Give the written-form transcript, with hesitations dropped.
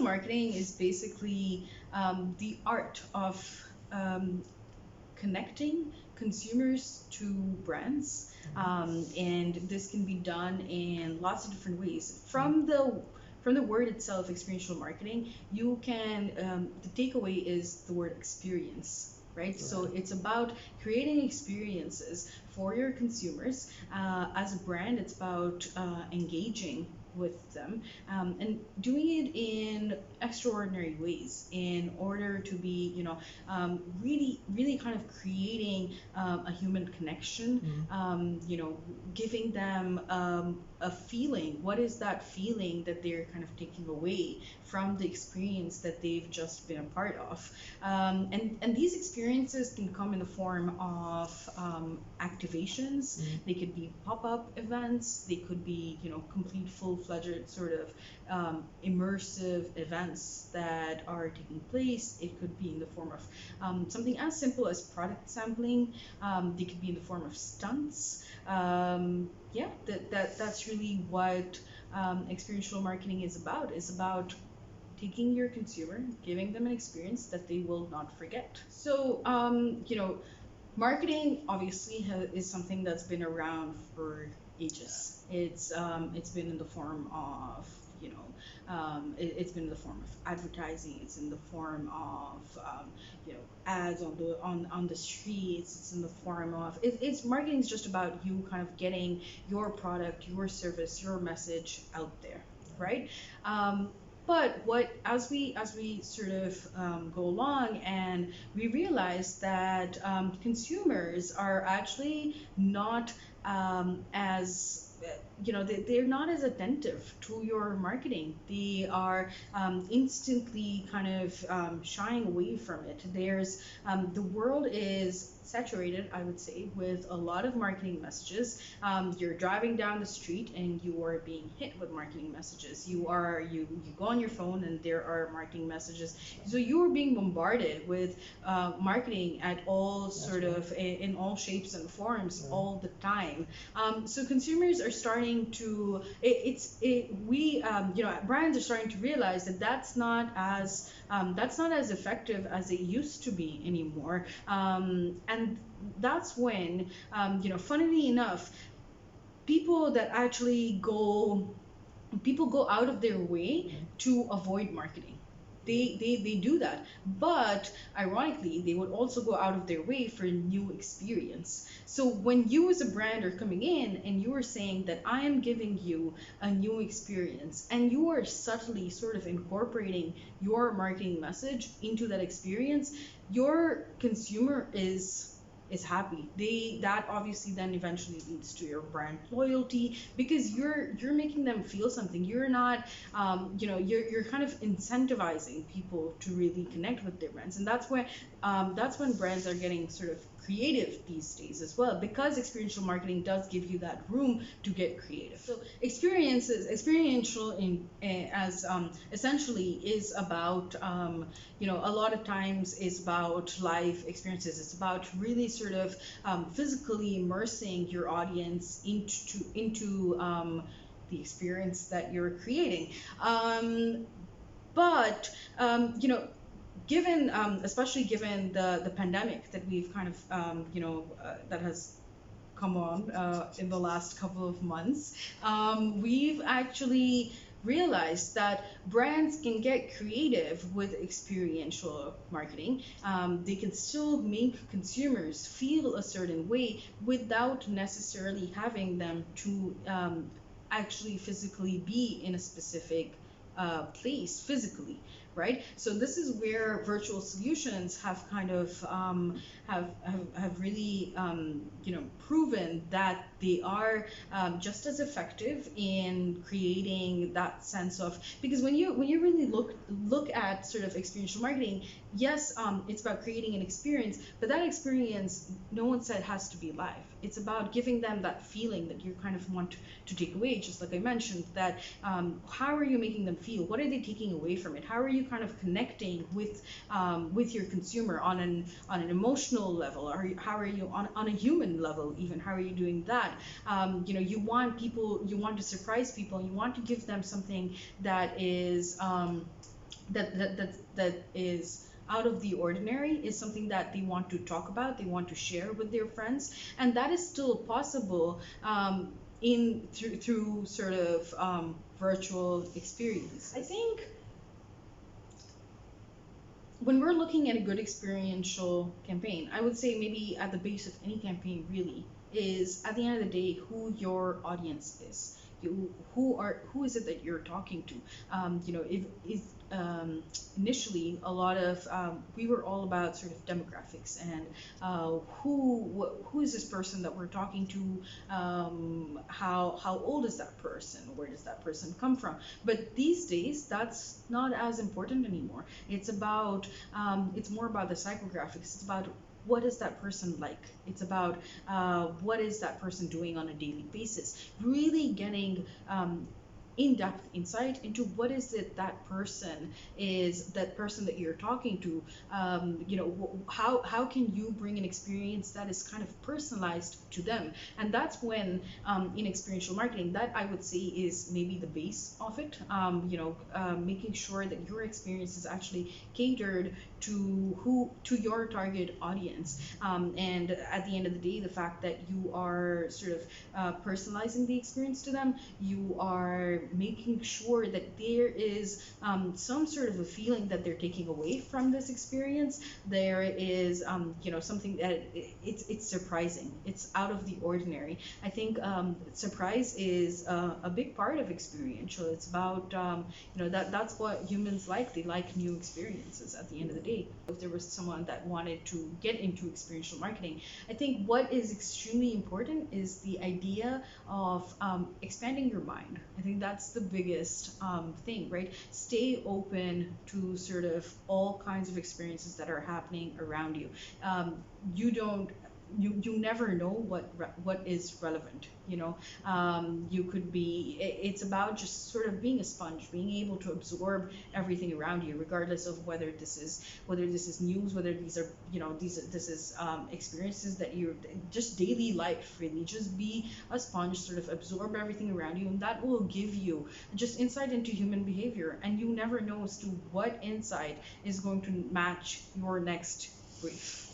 experiential marketing is basically the art of um, connecting consumers to brands, and this can be done in lots of different ways. From the word itself, experiential marketing, you can the takeaway is the word experience. Right? So Right. it's about creating experiences for your consumers. As a brand, it's about engaging with them, and doing it in extraordinary ways in order to be, really kind of creating a human connection, Mm. giving them a feeling. What is that feeling that they're kind of taking away from the experience that they've just been a part of? And these experiences can come in the form of activations. Mm. They could be pop-up events. They could be, complete full-fledged sort of immersive events that are taking place. It could be in the form of something as simple as product sampling. They could be in the form of stunts. Yeah, that's really what experiential marketing is about. It's about taking your consumer, giving them an experience that they will not forget. So, marketing obviously is something that's been around for ages. It's been in the form of, it's been in the form of advertising. It's in the form of ads on the streets. It's in the form of it's marketing is just about you kind of getting your product, your service, your message out there, right? Um, but what as we sort of go along, and we realize that consumers are actually not as they're not as attentive to your marketing. They are instantly kind of shying away from it. The world is saturated, I would say, with a lot of marketing messages. You're driving down the street and you are being hit with marketing messages. You go on your phone and there are marketing messages. So you are being bombarded with marketing at all That's sort right. of in all shapes and forms Right. all the time. So consumers are starting to brands are starting to realize that that's not as effective as it used to be anymore. And that's when, funnily enough, people that actually go people go out of their way Mm. to avoid marketing. They do that, but ironically they would also go out of their way for a new experience. So when you as a brand are coming in and you are saying that I am giving you a new experience, and you are subtly sort of incorporating your marketing message into that experience, your consumer is happy. That obviously then eventually leads to your brand loyalty, because you're making them feel something. You're not you're kind of incentivizing people to really connect with their brands. And that's when brands are getting sort of creative these days as well, because experiential marketing does give you that room to get creative. So experiential in as essentially is about a lot of times is about live experiences. It's about really sort of physically immersing your audience into the experience that you're creating. But given especially given the pandemic that we've kind of that has come on in the last couple of months, we've actually realized that brands can get creative with experiential marketing. They can still make consumers feel a certain way without necessarily having them to actually physically be in a specific place physically, right? So this is where virtual solutions have kind of have really proven that they are just as effective in creating that sense of, because when you really look at sort of experiential marketing, yes, it's about creating an experience, but that experience, no one said, has to be live. It's about giving them that feeling that you kind of want to take away, just like I mentioned, that how are you making them feel? What are they taking away from it? How are you kind of connecting with your consumer on an emotional level, or how are you on a human level even? How are you doing that? You want to surprise people. You want to give them something that is that is out of the ordinary is something that they want to talk about, they want to share with their friends, and that is still possible in through sort of virtual experience. I think when we're looking at a good experiential campaign, I would say maybe at the base of any campaign really is at the end of the day who your audience is. Who is it that you're talking to? If initially a lot of we were all about sort of demographics and who is this person that we're talking to? How old is that person? Where does that person come from? But these days, that's not as important anymore. It's more about the psychographics. It's about what is that person like? It's about what is that person doing on a daily basis? Really getting in-depth insight into what is it that person that you're talking to, how can you bring an experience that is kind of personalized to them. And that's when in experiential marketing, that I would say is maybe the base of it. Making sure that your experience is actually catered to your target audience, and at the end of the day, the fact that you are sort of personalizing the experience to them, you are making sure that there is some sort of a feeling that they're taking away from this experience. There is something that it's surprising, it's out of the ordinary. I think surprise is a big part of experiential. It's about that's what humans like. They like new experiences at the end of the day. If there was someone that wanted to get into experiential marketing, I think what is extremely important is the idea of expanding your mind. I think that's the biggest thing, right? Stay open to sort of all kinds of experiences that are happening around you. You don't you never know what is relevant. You could be it's about just sort of being a sponge, being able to absorb everything around you, regardless of whether this is news, whether these are this is experiences that you're just daily life. Really just be a sponge, sort of absorb everything around you, and that will give you just insight into human behavior, and you never know as to what insight is going to match your next brief.